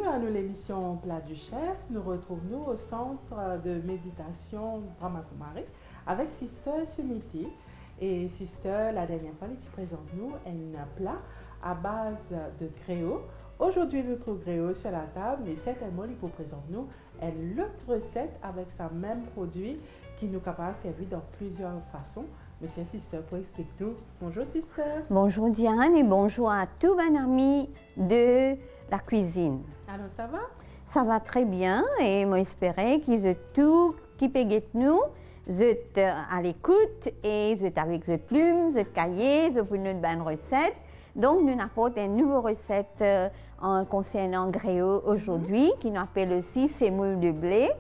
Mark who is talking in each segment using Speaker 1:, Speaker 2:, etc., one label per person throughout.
Speaker 1: à nous l'émission Plat du Chef. Nous retrouvons au centre de méditation Brahma Kumari avec Sister Suniti. Et Sister, la dernière fois, elle présente nous un plat à base de gréo. Aujourd'hui, notre gréo sur la table, mais certainement, il vous présente nous une autre recette avec ce même produit qui nous capable de servir dans plusieurs façons. Monsieur Sister, pour expliquer tout. Bonjour Sister.
Speaker 2: Bonjour Diane et bonjour à tous mes amis de la cuisine.
Speaker 1: Alors ça va?
Speaker 2: Ça va très bien et moi j'espère qu'ils ont tout qui peut nous. Vous êtes à l'écoute et vous êtes avec vos plumes, vos cahiers, vous pour une bonne recette. Donc nous apportons une nouvelle recette concernant gréo aujourd'hui qui nous appelle aussi sémoule de blé.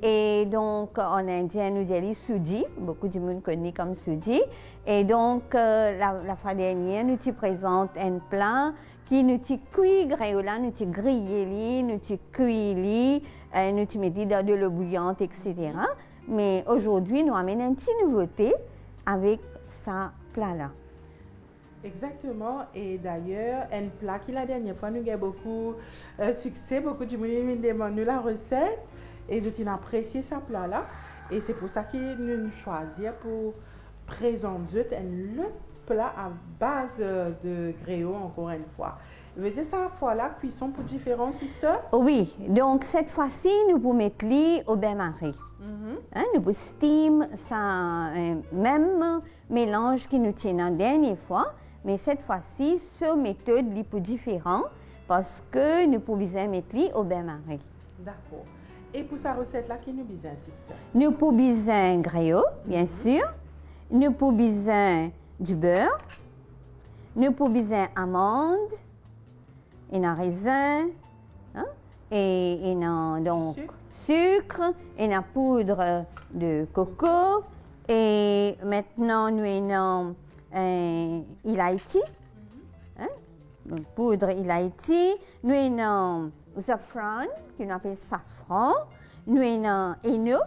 Speaker 2: Et donc, en indien, nous disons soudi. Beaucoup de monde connaît comme soudi. Et donc, la fois dernière, nous te présente un plat qui nous te cuit gréola, nous te grillé, nous te cuit, nous te mettons dans de l'eau bouillante, etc. Mais aujourd'hui, nous amenons une petite nouveauté avec ce plat-là.
Speaker 1: Exactement. Et d'ailleurs, un plat qui la dernière fois, nous avons beaucoup de succès. Beaucoup de monde nous demandent la recette. Et je tiens à apprécier ce plat-là. Et c'est pour ça que nous choisissons pour présenter un plat à base de gréo, encore une fois. Vous voyez ça, fois-là, cuisson pour différents sisters?
Speaker 2: Oui, donc cette fois-ci, nous pouvons mettre au bain-marie. Nous pouvons steam ça, même mélange qui nous tient la dernière fois. Mais cette fois-ci, cette méthode est pour différent parce que nous pouvons mettre au bain-marie.
Speaker 1: D'accord. Et pour sa recette-là, qui nous besoin, sister?
Speaker 2: Nous pouvons besoin gréo, bien sûr. Nous pouvons besoin du beurre. Nous pouvons besoin amandes, et un raisin, hein? Et donc sucre, et une poudre de coco. Et maintenant, nous avons ilaïti, hein? Poudre ilaïti. Nous avons safran, qu'on appelle safran. Nous avons eno,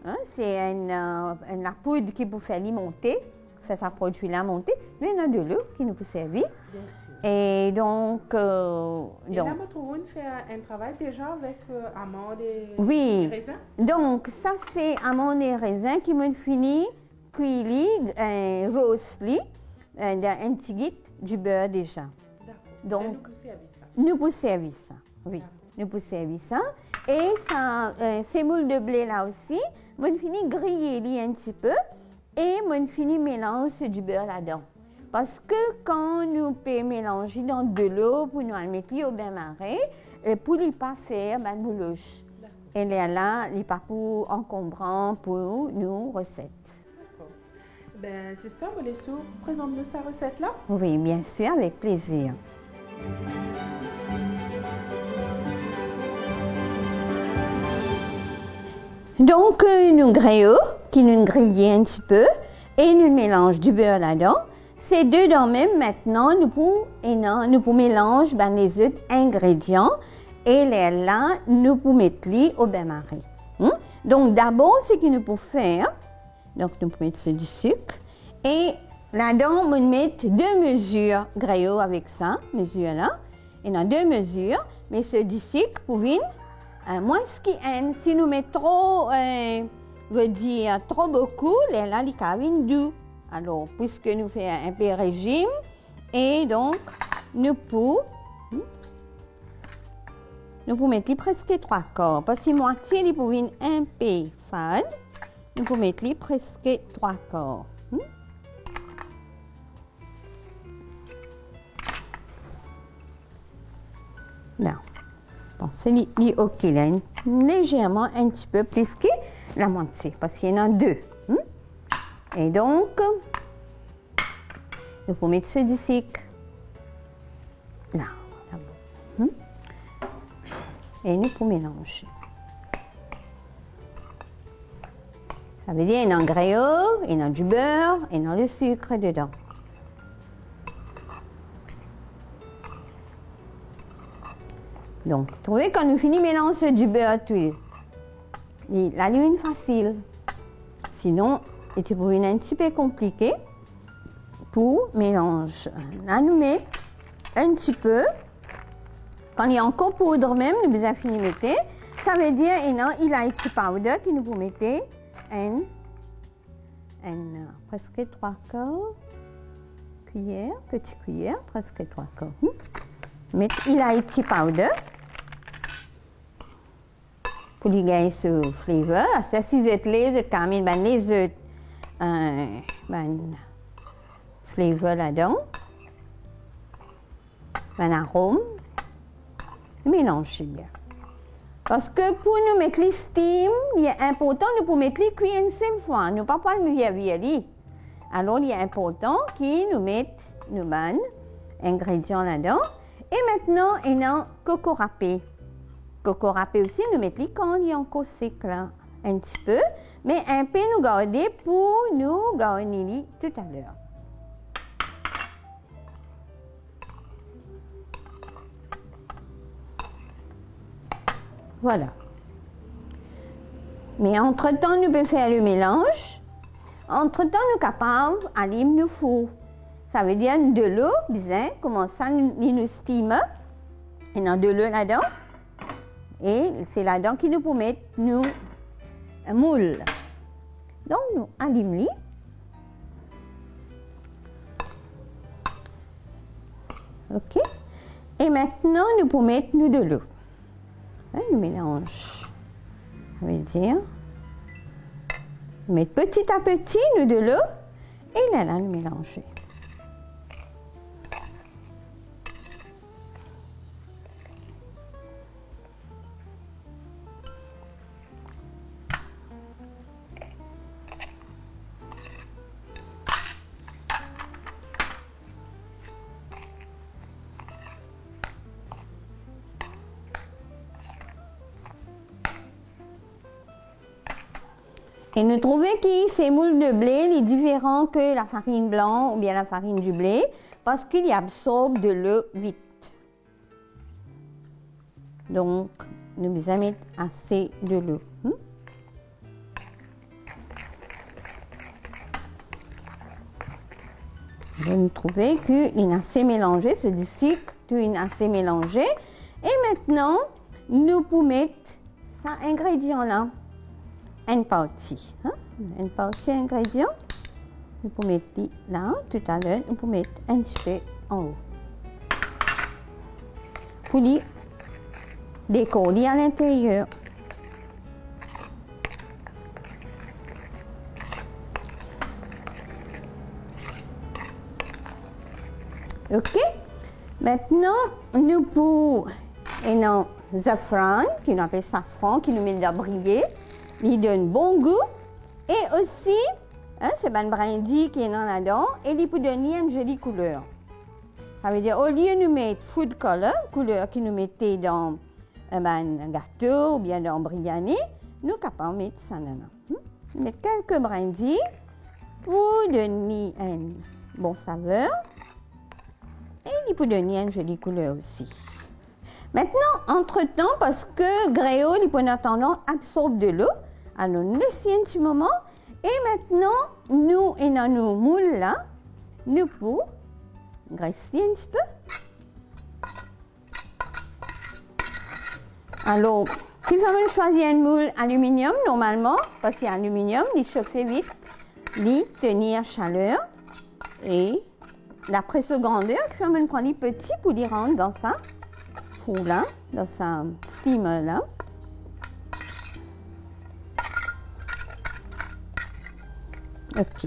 Speaker 2: hein, c'est la poudre qui peut faire monter, faire ça produit-là monter. Nous avons de l'eau qui nous peut servir.
Speaker 1: Bien sûr.
Speaker 2: Et donc,
Speaker 1: et là, nous trouvons faire un travail déjà avec amandes et raisins.
Speaker 2: Donc, ça, c'est amandes et raisins qui m'ont fini cuit, roast, un petit guide du beurre déjà.
Speaker 1: D'accord.
Speaker 2: Donc,
Speaker 1: nous pouvons servir ça.
Speaker 2: Oui, nous pouvons servir ça. Et ça, sémoule de blé là aussi, moi fini griller un petit peu et moi fini mélanger du beurre là-dedans. Parce que quand nous pouvons mélanger dans de l'eau pour nous mettre au bain-marie, pour ne pas faire ben bouloche. Et là, il n'est pas pour encombrant pour nos recettes.
Speaker 1: D'accord. Ben, sister, vous voulez présenter-nous sa recette là?
Speaker 2: Oui, bien sûr, avec plaisir. Donc, nous gréons, qui nous grillons un petit peu, et nous mélangeons du beurre là-dedans. Ces deux dans même, maintenant, nous pouvons mélanger les autres ingrédients, et là, nous pouvons mettre au bain-marie. Donc, d'abord, ce que nous pouvons faire, donc nous pouvons mettre du sucre, et là-dedans, nous mettons deux mesures gréaux avec ça, mesure là, et dans deux mesures, mais ce du sucre pour venir. Moins qu'un, si nous mettons trop, veut dire trop beaucoup, là, les cabines doux. Alors, puisque nous faisons un peu régime, et donc, nous pouvons mettre presque 3 quarts. Parce que moitié, nous pouvons un peu fade, nous pouvons mettre presque 3 quarts. Là. Bon, c'est OK, là, légèrement un petit peu plus que la moitié, parce qu'il y en a deux. Et donc, nous pouvons mettre ce du sucre. Là, et nous pouvons mélanger. Ça veut dire qu'il y a un gréo, il y a du beurre, et il y a le sucre dedans. Donc, trouvez quand nous finissons de mélanger du beurre, la ligne est facile. Sinon, c'est un petit peu compliqué pour mélanger. Là, nous mettons un petit peu Quand il y a encore poudre même, nous besoin finir mettre. Ça veut dire, et non, il a été powder qui nous vous mettez presque 3/4 cuillère, petite cuillère, presque 3/4. Mais il a été powder pour lui gagner ce flavor. Ça, si vous êtes les œufs, quand même, les œufs, flavor là-dedans, un arôme, mélangez bien. Parce que pour nous mettre les steam, il est important de nous mettre les cuillères une seule fois. Nous ne pouvons pas le virer. Alors, il est important qu'ils nous mettent nos ingrédients là-dedans. Et maintenant, il y a coco râpé. Coco râpé aussi, nous mettons quand il est encore sec là, un petit peu. Mais un peu nous garder pour nous garnir tout à l'heure. Voilà. Mais entre-temps, nous pouvons faire le mélange. Entre-temps, nous sommes capables d'aller au four. Ça veut dire de l'eau, bien, comment ça, nous steam. Il y a de l'eau là-dedans. Et c'est là-dedans qu'il nous peut mettre nous un moule. Donc, nous allumons. OK. Et maintenant, nous pouvons mettre nous de l'eau. Nous mélangeons. Ça veut dire, nous mettons petit à petit nous de l'eau et là, nous mélanger. Et nous trouvons que ces moules de blé sont différents que la farine blanche ou bien la farine du blé parce qu'ils absorbent de l'eau vite. Donc, nous devons mettre assez de l'eau. Vous trouvez qu'il est assez mélangé, ce disque est assez mélangé. Et maintenant, nous pouvons mettre cet ingrédient-là. Une partie ingrédient. Nous pouvons mettre là, tout à l'heure, nous pouvons mettre un petit peu en haut. Pour les décorer à l'intérieur. OK? Maintenant, nous pouvons un safran, qui nous appelle safran, qui nous met de briller. Il donne bon goût. Et aussi, c'est un brandy qui est là-dedans. Et il peut donner une jolie couleur. Ça veut dire, au lieu de nous mettre food color, couleur que nous mettons dans un gâteau ou bien dans un biryani, nous sommes capables de mettre ça là-dedans. Mettre quelques brindilles pour donner une bonne saveur. Et il peut donner une jolie couleur aussi. Maintenant, entre-temps, parce que Gréo, il peut tendance à absorber de l'eau, alors nous laissons un petit moment. Et maintenant, nous, et dans nos moules là, nous pouvons graisser un petit peu. Alors, si vous choisissez un moule aluminium, normalement, parce qu'il y a aluminium, il chauffe vite, il tenir chaleur. Et d'après ce grandeur, il faut prendre les petits pour les rendre dans ça. Là, dans sa steamer là. OK.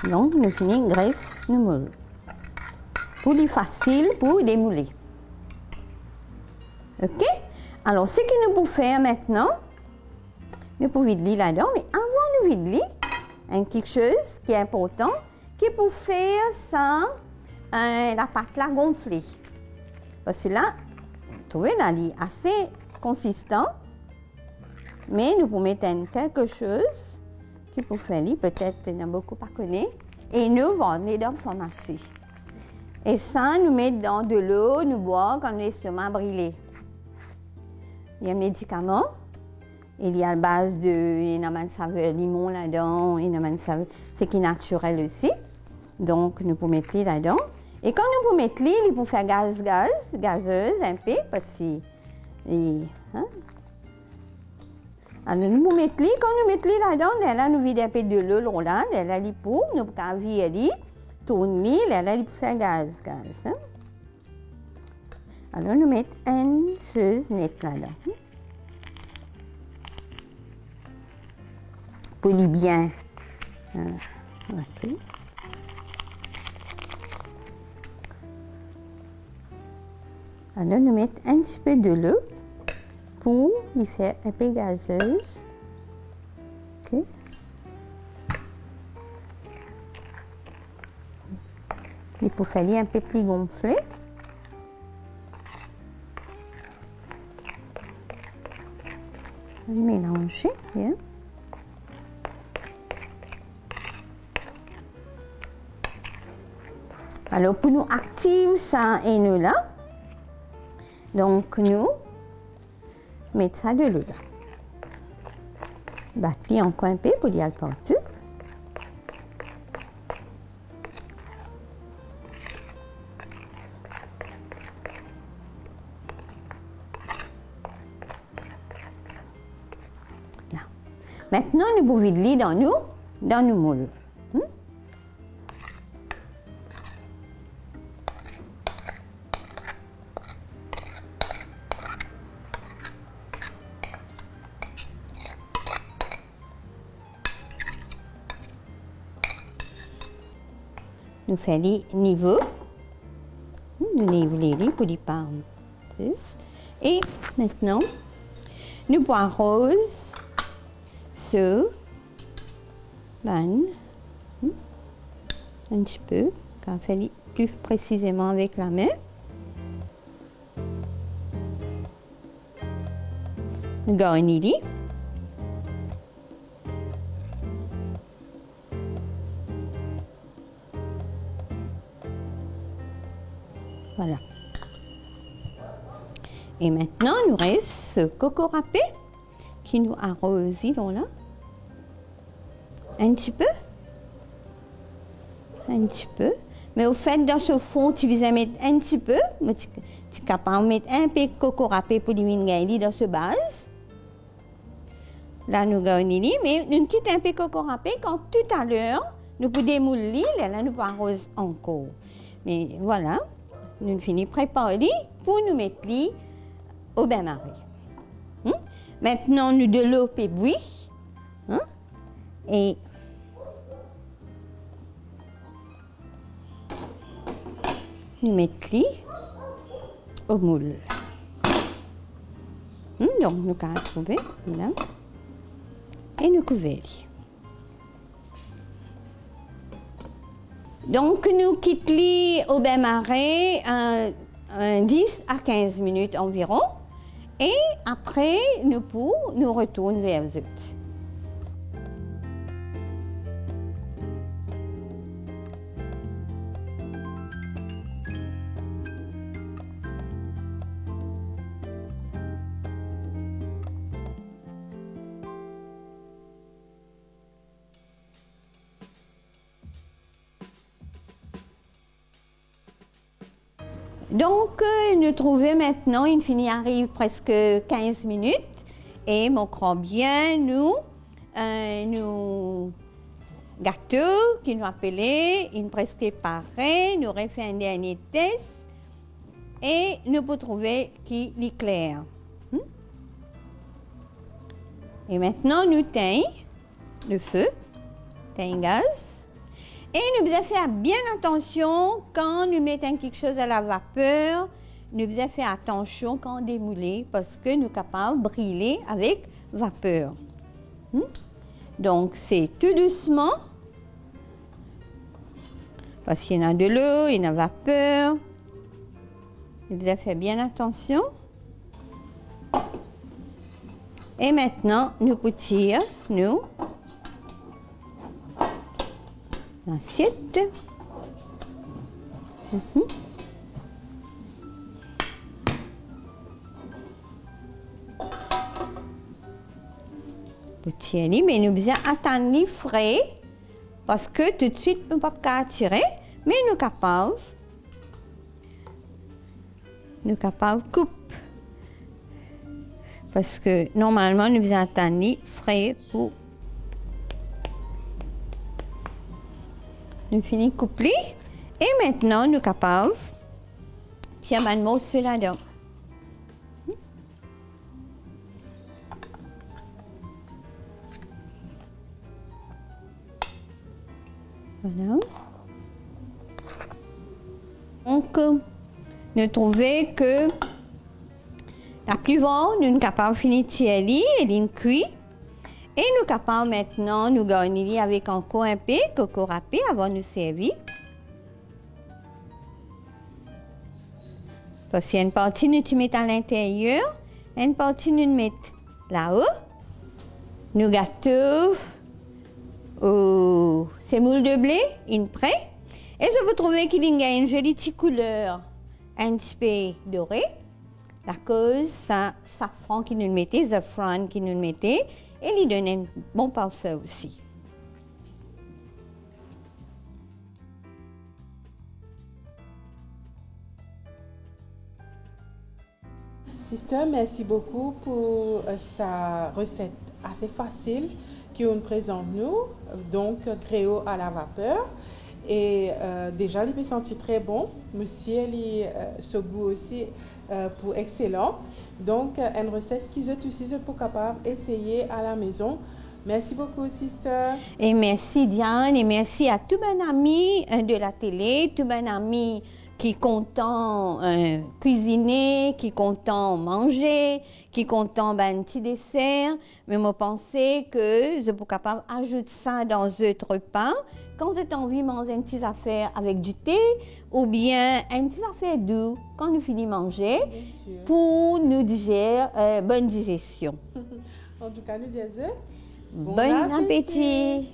Speaker 2: Donc, nous finissons graisse le moule. Pour les facile pour démouler. OK? Alors, ce que nous pouvons faire maintenant, nous pouvons vider là-dedans, mais avant de vider, il y a quelque chose qui est important, qui est pour faire ça. La pâte là gonflée. Parce que là, vous trouvez, elle est assez consistant. Mais nous pouvons mettre quelque chose qui peut faire, peut-être, il y en a beaucoup pas connaître. Et nous vendons dans la pharmacie. Et ça, nous mettons dans de l'eau, nous boire quand l'estomac brûlé. Il y a un médicament. Il y a à base de saveur limon là-dedans, c'est qui est naturel aussi. Donc, nous pouvons mettre là-dedans. Et quand nous pouvons mettre l'huile, il faut faire gazeuse un peu, parce que... Hein? Alors, nous pouvons mettre l'huile, quand nous mettons l'huile là-dedans, là, nous vidons un peu de l'eau, là, là, nous pouvons virer, tourner l'huile, là, il faut faire gaz. Hein? Alors, nous mettons une chose nette là-dedans. Polis bien. Ok. Alors, nous mettons un petit peu de l'eau pour lui faire un peu gazeuse. Ok. Il faut faire un peu plus gonflé. Mélanger bien. Alors, pour nous activer ça et nous là, donc nous mettons ça de l'eau là. Battre encore un peu pour y aller partout. Là. Maintenant, nous pouvons vider dans nos moules. Nous faisons les niveaux. Nous nivelons pour les palmes. Et maintenant, nous pouvons arroser ce ban un petit peu, quand on fait plus précisément avec la main. Nous garnissons. Voilà. Et maintenant, nous reste ce coco râpé qui nous arrose là. Un petit peu. Un petit peu. Mais au fait, dans ce fond, tu vas mettre un petit peu. Tu es capable de mettre un peu de coco râpé pour lui dans ce base. Là, nous garnissons, mais nous quittons un peu de coco râpé quand tout à l'heure, nous pouvons démouler, là, nous pouvons arroser encore. Mais voilà. Nous finissons préparer pour nous mettre au bain-marie. Maintenant, nous de l'eau et bouillir. Et nous mettons au moule. Donc, nous allons trouver là. Et nous couvrons. Donc, nous quittons au bain-marie 10 à 15 minutes environ. Et après, nous retournons vers eux. Donc, nous trouvons maintenant, il arrive presque 15 minutes. Et mon croit bien, nous gâteaux qui nous appelaient, il presque pareil, nous refait un dernier test. Et nous pouvons trouver qui est clair. Et maintenant, nous teignons le feu, teignons gaz. Et nous devons faire bien attention quand nous mettons quelque chose à la vapeur. Nous devons faire attention quand on démoule parce que nous sommes capables de brûler avec vapeur. Donc, c'est tout doucement. Parce qu'il y en a de l'eau, il y en a de la vapeur. Nous devons faire bien attention. Et maintenant, nous pouvons nous l'assiette. Petit, mais nous devons attendre les frais parce que tout de suite, nous ne pouvons pas attirer, mais nous sommes capables nous capables coupe. Parce que normalement, nous faisons tanner frais pour nous finissons coupler. Et maintenant, nous capables tiens un mot sur la dent. Voilà. Donc, nous trouvons que la plupart, nous sommes capables de finir tirer et de cuire. Et nous sommes capables maintenant de nous garnir avec encore un peu de coco râpé avant de nous servir. Parce qu'il y a une partie nous tu mets à l'intérieur, une partie nous met là-haut. Nous gâteaux aux semoules de blé, une près. Et je vous trouver qu'il y a une jolie petite couleur, un petit peu dorée. La cause, ça, safran qui nous mettait, safran qui nous mettait, et lui donne un bon parfum aussi.
Speaker 1: Sister, merci beaucoup pour sa recette assez facile qui nous présente nous, donc gréo à la vapeur. Et déjà, il peut sentir très bon. Monsieur, ce goût aussi pour excellent. Donc, une recette qui est aussi pour capable d'essayer à la maison. Merci beaucoup, sister.
Speaker 2: Et merci, Diane, et merci à tous mes amis de la télé, tous mes amis qui content cuisiner, qui content manger, qui content un petit dessert. Mais moi, pensais que je suis capable d'ajouter ça dans notre repas. Quand j'ai envie de manger une petite affaire avec du thé ou bien une petite affaire douce quand nous finissons de manger pour nous digérer, bonne digestion.
Speaker 1: En tout cas, nous disons
Speaker 2: bon appétit.